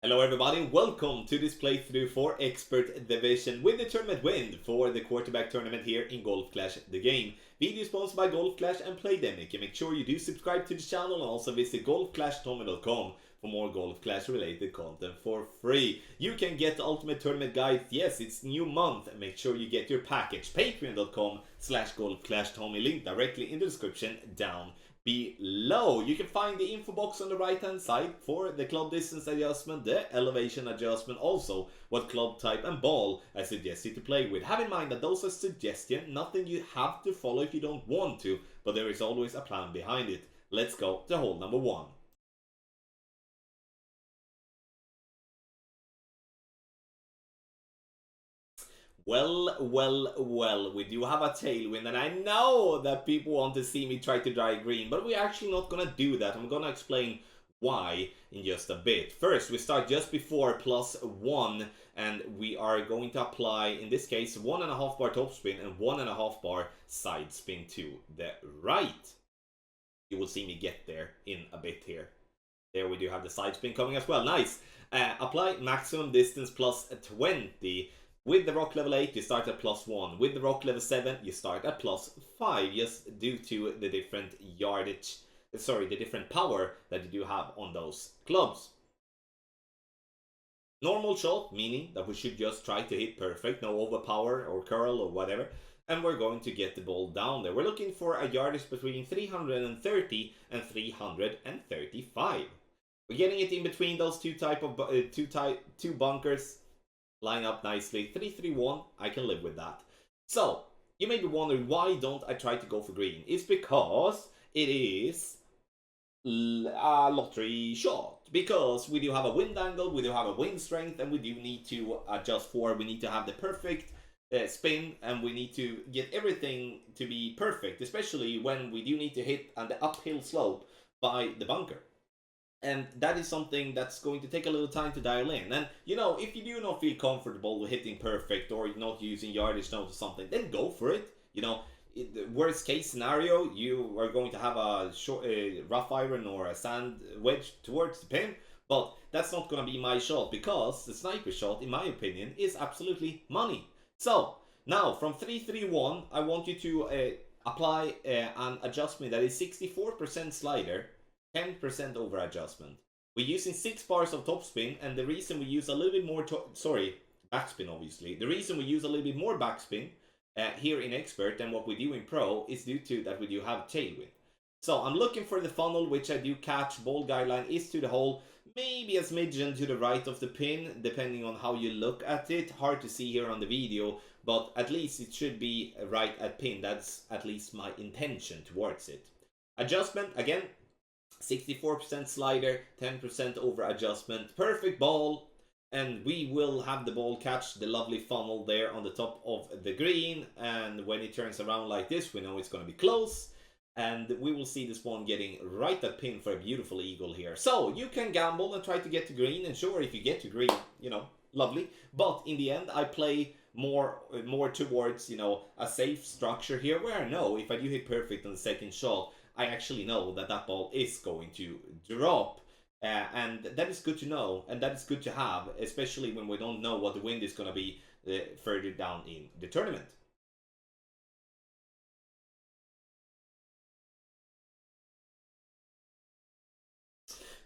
Hello everybody, welcome to this playthrough for Expert Division with the tournament win for the quarterback tournament here in Golf Clash the game. Video sponsored by Golf Clash and Playdemic, and make sure you do subscribe to the channel and also visit golfclashtommy.com for more Golf Clash related content for free. You can get the ultimate tournament guide. Yes, it's new month, and make sure you get your package. Patreon.com/golfclashtommy, link directly in the description down below. You can find the info box on the right hand side for the club distance adjustment, the elevation adjustment, also what club type and ball I suggest you to play with. Have in mind that those are suggestions, nothing you have to follow if you don't want to, but there is always a plan behind it. Let's go to hole number 1. Well, we do have a tailwind, and I know that people want to see me try to dry green, but we're actually not gonna do that. I'm gonna explain why in just a bit. First, we start just before +1, and we are going to apply, in this case, 1.5 bar topspin and 1.5 bar side spin to the right. You will see me get there in a bit here. There we do have the side spin coming as well. Nice. Apply maximum distance +20. With the rock level 8, you start at +1. With the rock level 7, you start at +5, just due to the different yardage, the different power that you do have on those clubs. Normal shot, meaning that we should just try to hit perfect, no overpower or curl or whatever, and we're going to get the ball down there. We're looking for a yardage between 330 and 335. We're getting it in between those two bunkers. Line up nicely. 3-3-1, I can live with that. So, you may be wondering, why don't I try to go for green? It's because it is a lottery shot. Because we do have a wind angle, we do have a wind strength, and we do need to adjust for, we need to have the perfect spin, and we need to get everything to be perfect, especially when we do need to hit on the uphill slope by the bunker. And that is something that's going to take a little time to dial in. And, you know, if you do not feel comfortable with hitting perfect or not using yardage notes or something, then go for it. You know, the worst case scenario, you are going to have a rough iron or a sand wedge towards the pin. But that's not going to be my shot, because the sniper shot, in my opinion, is absolutely money. So, now, from 3-3-1, I want you to apply an adjustment that is 64% slider, 10% over adjustment. We're using 6 bars of topspin, and the reason we use a little bit more backspin obviously. The reason we use a little bit more backspin here in Expert than what we do in Pro is due to that we do have tailwind. So I'm looking for the funnel, which I do catch. Ball guideline is to the hole, maybe a smidgen to the right of the pin, depending on how you look at it. Hard to see here on the video, but at least it should be right at pin. That's at least my intention towards it. Adjustment, again, 64% slider, 10% over adjustment. Perfect ball, and we will have the ball catch the lovely funnel there on the top of the green, and when it turns around like this, we know it's going to be close, and we will see this one getting right at pin for a beautiful eagle here. So you can gamble and try to get to green, and sure, if you get to green, you know, lovely, but in the end I play more towards, you know, a safe structure here, where I know if I do hit perfect on the second shot, I actually know that that ball is going to drop, and that is good to know, and that is good to have, especially when we don't know what the wind is going to be further down in the tournament.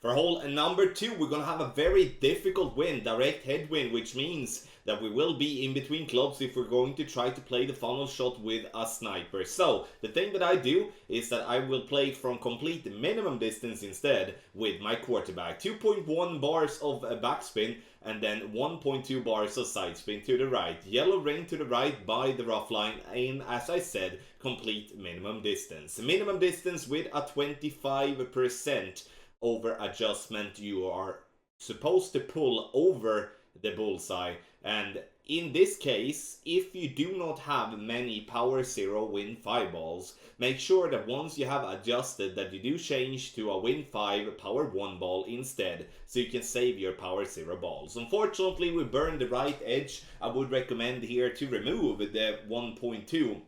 For hole number 2, we're going to have a very difficult wind, direct headwind, which means that we will be in between clubs if we're going to try to play the funnel shot with a sniper. So, the thing that I do is that I will play from complete minimum distance instead with my quarterback. 2.1 bars of backspin and then 1.2 bars of side spin to the right. Yellow ring to the right by the rough line in, as I said, complete minimum distance. Minimum distance with a 25% over adjustment. You are supposed to pull over the bullseye, and in this case, if you do not have many power 0 win 5 balls, make sure that once you have adjusted that you do change to a win 5 power 1 ball instead, so you can save your power 0 balls. Unfortunately, we burned the right edge. I would recommend here to remove the 1.2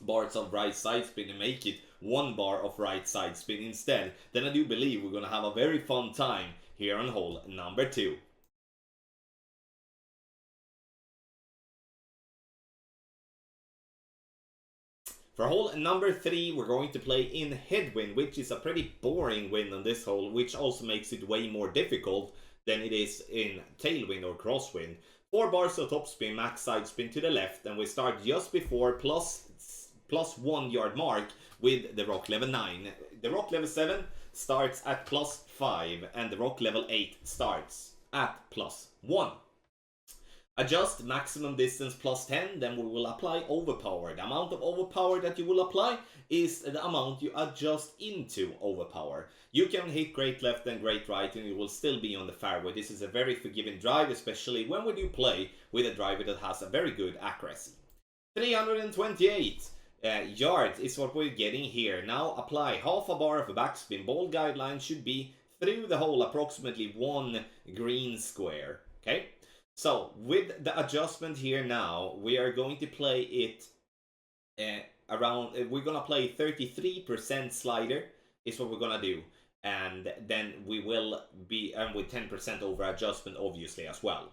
bars of right side spin and make it 1 bar of right side spin instead. Then I do believe we're gonna have a very fun time here on hole number 2. For hole number 3, we're going to play in headwind, which is a pretty boring wind on this hole, which also makes it way more difficult than it is in tailwind or crosswind. 4 bars of topspin, max side spin to the left, and we start just before plus 1 yard mark with the rock level 9. The rock level 7 starts at plus 5, and the rock level 8 starts at plus 1. Adjust maximum distance plus 10, then we will apply overpower. The amount of overpower that you will apply is the amount you adjust into overpower. You can hit great left and great right and you will still be on the fairway. This is a very forgiving drive, especially when we do play with a driver that has a very good accuracy. 328 yards is what we're getting here. Now apply half a bar of a backspin. Ball guideline should be through the hole approximately 1 green square. Okay? So, with the adjustment here now, we are going to play it around, we're going to play 33% slider, is what we're going to do. And then we will be, and with 10% over adjustment, obviously, as well.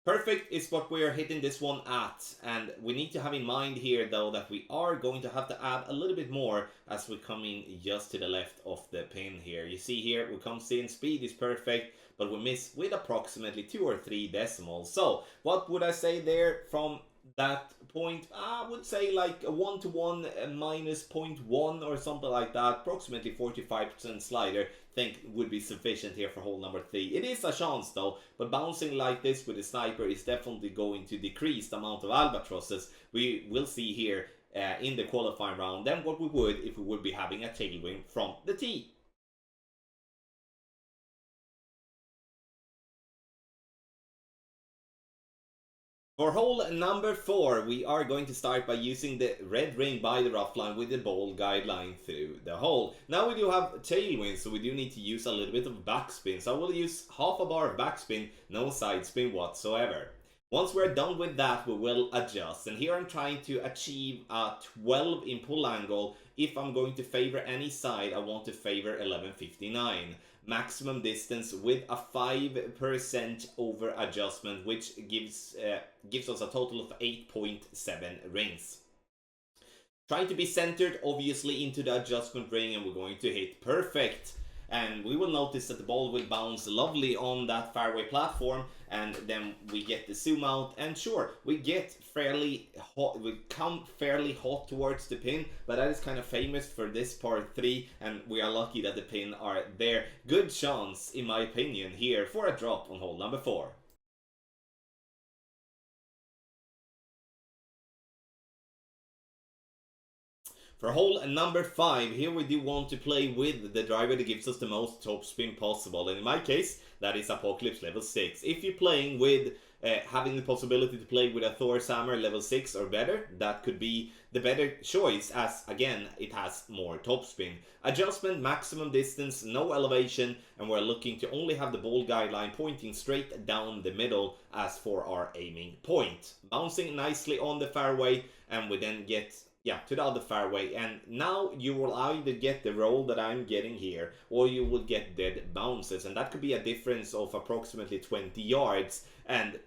Perfect is what we are hitting this one at, and we need to have in mind here, though, that we are going to have to add a little bit more as we come in just to the left of the pin here. You see here, we come in, speed is perfect, but we miss with approximately 2 or 3 decimals. So, what would I say there from that point? I would say like a 1-to-1 minus 0.1 or something like that. Approximately 45% slider, think would be sufficient here for hole number 3. It is a chance though, but bouncing like this with the sniper is definitely going to decrease the amount of albatrosses we will see here in the qualifying round than what we would if we would be having a tailwind from the tee. For hole number 4, we are going to start by using the red ring by the rough line with the ball guideline through the hole. Now we do have tailwind, so we do need to use a little bit of backspin. So I will use half a bar of backspin, no side spin whatsoever. Once we're done with that, we will adjust. And here I'm trying to achieve a 12 in pull angle. If I'm going to favor any side, I want to favor 1159. Maximum distance with a 5% over adjustment, which gives us a total of 8.7 rings. Trying to be centered, obviously, into the adjustment ring, and we're going to hit perfect. And we will notice that the ball will bounce lovely on that fairway platform, and then we get the zoom out, and sure, we get fairly hot, we come fairly hot towards the pin, but that is kind of famous for this part 3, and we are lucky that the pin are there. Good chance, in my opinion, here for a drop on hole number 4. For hole number 5, here we do want to play with the driver that gives us the most topspin possible. And in my case, that is Apocalypse level 6. If you're playing with, having the possibility to play with a Thor's Hammer level 6 or better, that could be the better choice, as again, it has more topspin. Adjustment, maximum distance, no elevation, and we're looking to only have the ball guideline pointing straight down the middle as for our aiming point. Bouncing nicely on the fairway, and we then get to the other fairway, and now you will either get the roll that I'm getting here, or you will get dead bounces, and that could be a difference of approximately 20 yards, and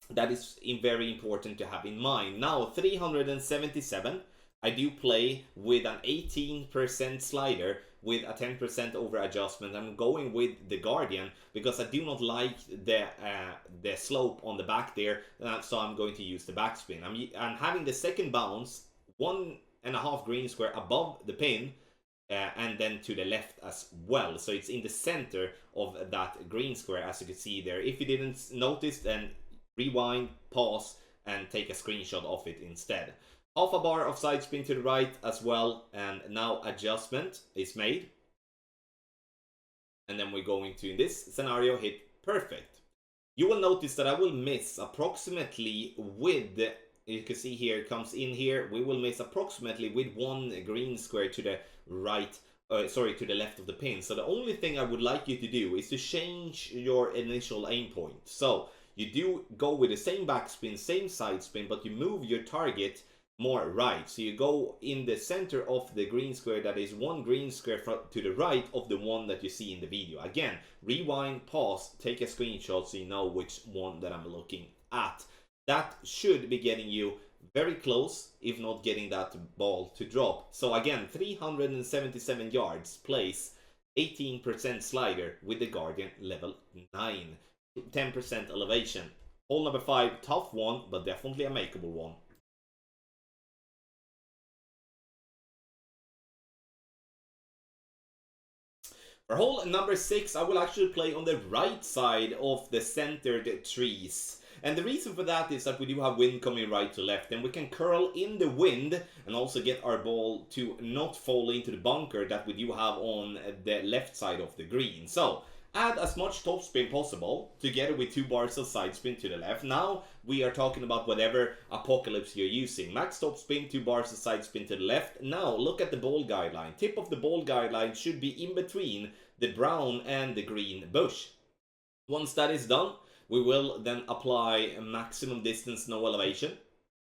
that is very important to have in mind. Now, 377, I do play with an 18% slider with a 10% over adjustment. I'm going with the Guardian because I do not like the slope on the back there, so I'm going to use the backspin. I'm having the second bounce 1.5 green square above the pin, and then to the left as well, so it's in the center of that green square, as you can see there. If you didn't notice, then rewind, pause, and take a screenshot of it instead. Half a bar of side spin to the right as well, and now adjustment is made, and then we're going to, in this scenario, hit perfect. You will notice that I will miss approximately with the, you can see here, it comes in here, we will miss approximately with 1 green square to the right, to the left of the pin. So the only thing I would like you to do is to change your initial aim point. So you do go with the same backspin, same side spin, but you move your target more right. So you go in the center of the green square, that is 1 green square to the right of the one that you see in the video. Again, rewind, pause, take a screenshot so you know which one that I'm looking at. That should be getting you very close, if not getting that ball to drop. So again, 377 yards, place 18% slider with the Guardian level 9. 10% elevation. Hole number 5, tough one, but definitely a makeable one. For hole number 6, I will actually play on the right side of the centered trees. And the reason for that is that we do have wind coming right to left, and we can curl in the wind and also get our ball to not fall into the bunker that we do have on the left side of the green. So add as much topspin possible together with 2 bars of side spin to the left. Now we are talking about whatever apocalypse you're using. Max topspin, 2 bars of side spin to the left. Now look at the ball guideline. Tip of the ball guideline should be in between the brown and the green bush. Once that is done, we will then apply a maximum distance, no elevation.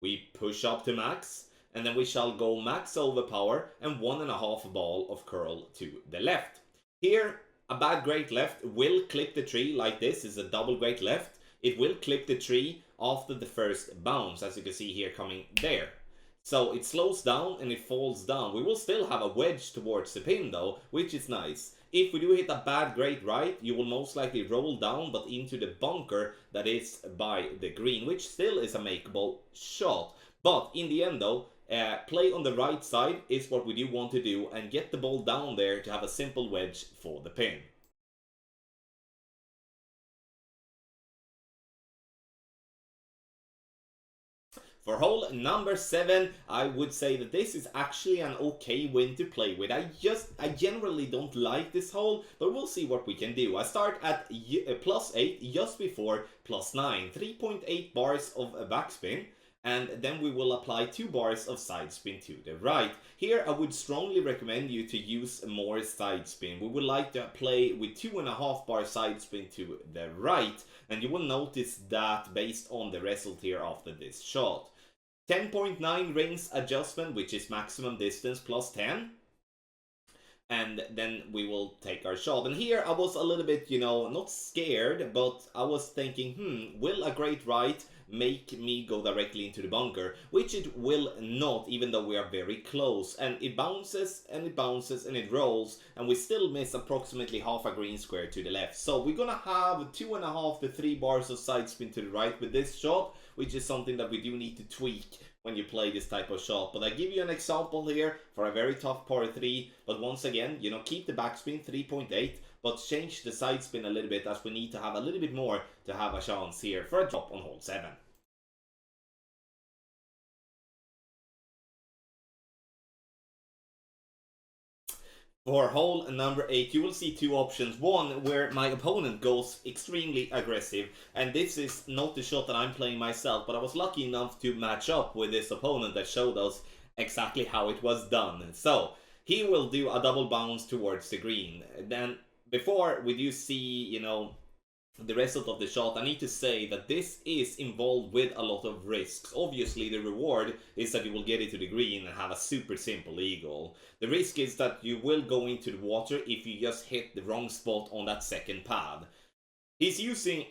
We push up to max, and then we shall go max overpower and 1.5 ball of curl to the left. Here, a bad great left will clip the tree like this. Is a double great left. It will clip the tree after the first bounce, as you can see here coming there. So it slows down and it falls down. We will still have a wedge towards the pin though, which is nice. If we do hit a bad great right, you will most likely roll down but into the bunker that is by the green, which still is a makeable shot. But in the end though, play on the right side is what we do want to do and get the ball down there to have a simple wedge for the pin. For hole number 7, I would say that this is actually an okay win to play with. I generally don't like this hole, but we'll see what we can do. I start at +8 just before +9, 3.8 bars of backspin. And then we will apply 2 bars of side spin to the right. Here I would strongly recommend you to use more side spin. We would like to play with 2.5 bar side spin to the right. And you will notice that based on the result here after this shot. 10.9 rings adjustment, which is maximum distance +10. And then we will take our shot. And here I was a little bit, not scared, but I was thinking, will a great right make me go directly into the bunker? Which it will not, even though we are very close. And it bounces, and it bounces, and it rolls, and we still miss approximately half a green square to the left. So we're gonna have 2.5 to 3 bars of side spin to the right with this shot, which is something that we do need to tweak when you play this type of shot. But I give you an example here for a very tough par 3. But once again, keep the backspin 3.8, but change the side spin a little bit, as we need to have a little bit more to have a chance here for a drop on hole 7. For hole number 8, you will see 2 options. One where my opponent goes extremely aggressive, and this is not the shot that I'm playing myself, but I was lucky enough to match up with this opponent that showed us exactly how it was done. So he will do a double bounce towards the green. Then before we do see, the result of the shot, I need to say that this is involved with a lot of risks. Obviously, the reward is that you will get it to the green and have a super simple eagle. The risk is that you will go into the water if you just hit the wrong spot on that second pad. He's using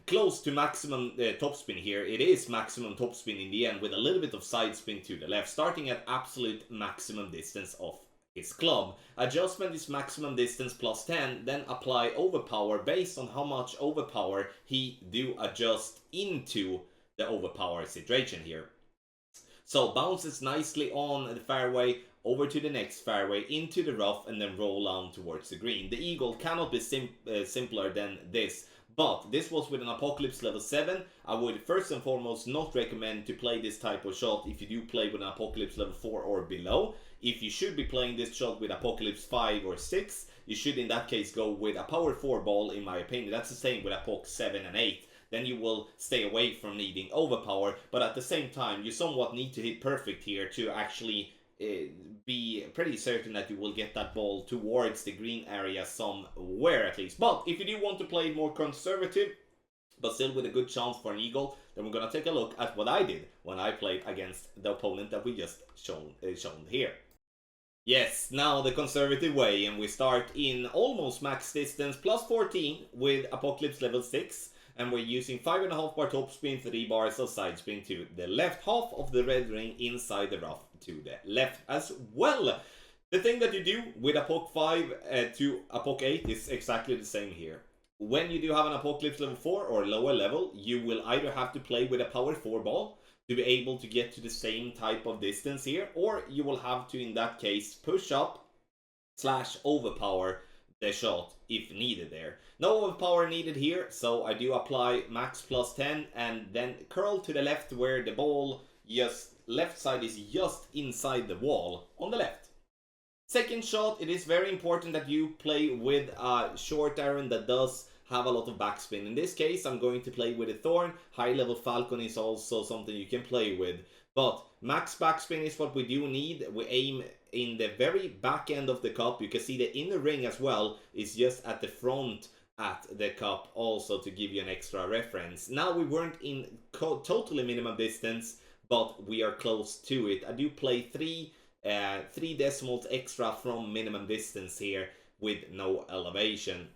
close to maximum topspin here. It is maximum topspin in the end with a little bit of side spin to the left, starting at absolute maximum distance of his club. Adjustment is maximum distance +10, then apply overpower based on how much overpower he do adjust into the overpower situation here. So bounces nicely on the fairway, over to the next fairway, into the rough, and then roll on towards the green. The eagle cannot be simpler than this. But this was with an Apocalypse level 7. I would first and foremost not recommend to play this type of shot if you do play with an Apocalypse level 4 or below. If you should be playing this shot with Apocalypse 5 or 6, you should in that case go with a power 4 ball, in my opinion. That's the same with Apoc 7 and 8. Then you will stay away from needing overpower, but at the same time you somewhat need to hit perfect here to actually be pretty certain that you will get that ball towards the green area somewhere at least. But if you do want to play more conservative, but still with a good chance for an eagle, then we're gonna take a look at what I did when I played against the opponent that we just shown here. Yes, now the conservative way, and we start in almost max distance +14 with Apocalypse level 6. and we're using 5.5 bar topspin, 3 bars of side spin to the left half of the red ring inside the rough to the left as well. The thing that you do with a POC 5 to a POC 8 is exactly the same here. When you do have an Apocalypse level 4 or lower level, you will either have to play with a power 4 ball to be able to get to the same type of distance here, or you will have to, in that case, push up / overpower the shot if needed there. No overpower needed here, so I do apply max +10 and then curl to the left where the ball left side is just inside the wall on the left. Second shot, it is very important that you play with a short iron that does have a lot of backspin. In this case, I'm going to play with a Thorn. High level Falcon is also something you can play with. But max backspin is what we do need. We aim in the very back end of the cup. You can see the inner ring as well is just at the front at the cup, also to give you an extra reference. Now we weren't in totally minimum distance, but we are close to it. I do play 3 decimals extra from minimum distance here with no elevation.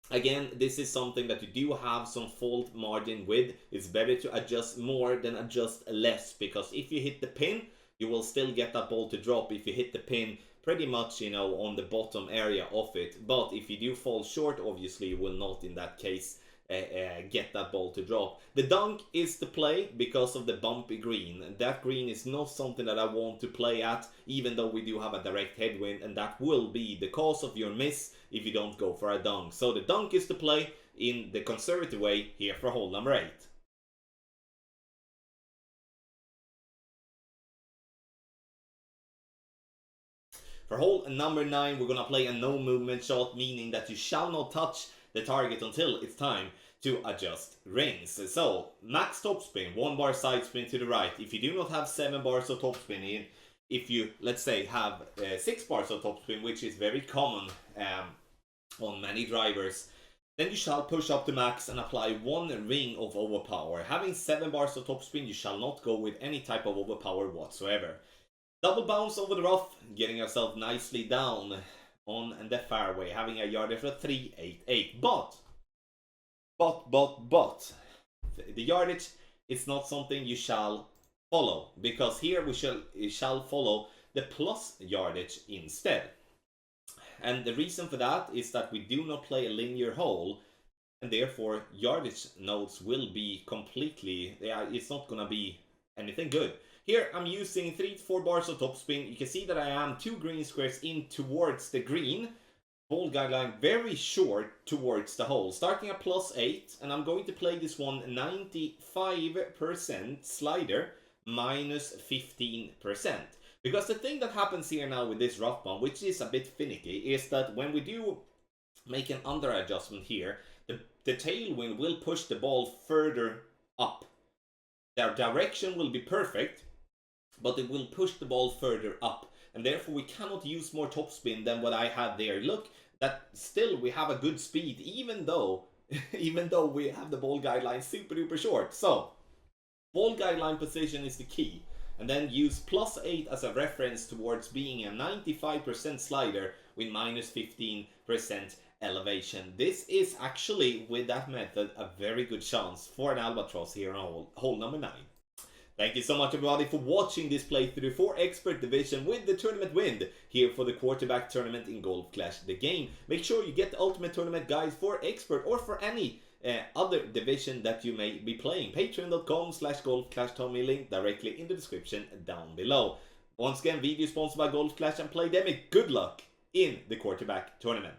Again, this is something that you do have some fault margin with. It's better to adjust more than adjust less, because if you hit the pin, you will still get that ball to drop if you hit the pin pretty much, you know, on the bottom area of it. But if you do fall short, obviously you will not in that case get that ball to drop. The dunk is the play because of the bumpy green. That green is not something that I want to play at, even though we do have a direct headwind, and that will be the cause of your miss if you don't go for a dunk. So the dunk is the play in the conservative way here for hole number 8. For hole number 9, we're gonna play a no movement shot, meaning that you shall not touch the target until it's time to adjust rings. So max topspin, 1 bar side spin to the right. If you do not have 7 bars of topspin in, if you, let's say, have 6 bars of topspin, which is very common on many drivers, then you shall push up to max and apply 1 ring of overpower. Having 7 bars of topspin, you shall not go with any type of overpower whatsoever. Double bounce over the rough, getting yourself nicely down on the fairway, having a yardage of 388. But the yardage is not something you shall follow, because here we shall follow the plus yardage instead. And the reason for that is that we do not play a linear hole, and therefore yardage notes will be completely, it's not gonna be anything good. Here I'm using 3 to 4 bars of topspin. You can see that I am 2 green squares in towards the green. Ball guideline very short towards the hole. Starting at +8, and I'm going to play this one 95% slider minus 15%. Because the thing that happens here now with this rough bump, which is a bit finicky, is that when we do make an under adjustment here, the tailwind will push the ball further up. Their direction will be perfect, but it will push the ball further up, and therefore we cannot use more topspin than what I had there. Look, that still we have a good speed, even though we have the ball guideline super duper short. So ball guideline position is the key, and then use +8 as a reference towards being a 95% slider with minus 15% elevation. This is actually, with that method, a very good chance for an albatross here on hole number 9. Thank you so much, everybody, for watching this playthrough for Expert Division with the tournament win here for the quarterback tournament in Golf Clash the game. Make sure you get the ultimate tournament guides for Expert or for any other division that you may be playing. Patreon.com/GolfClashTommy, link directly in the description down below. Once again, video sponsored by Golf Clash and Playdemic. Good luck in the quarterback tournament.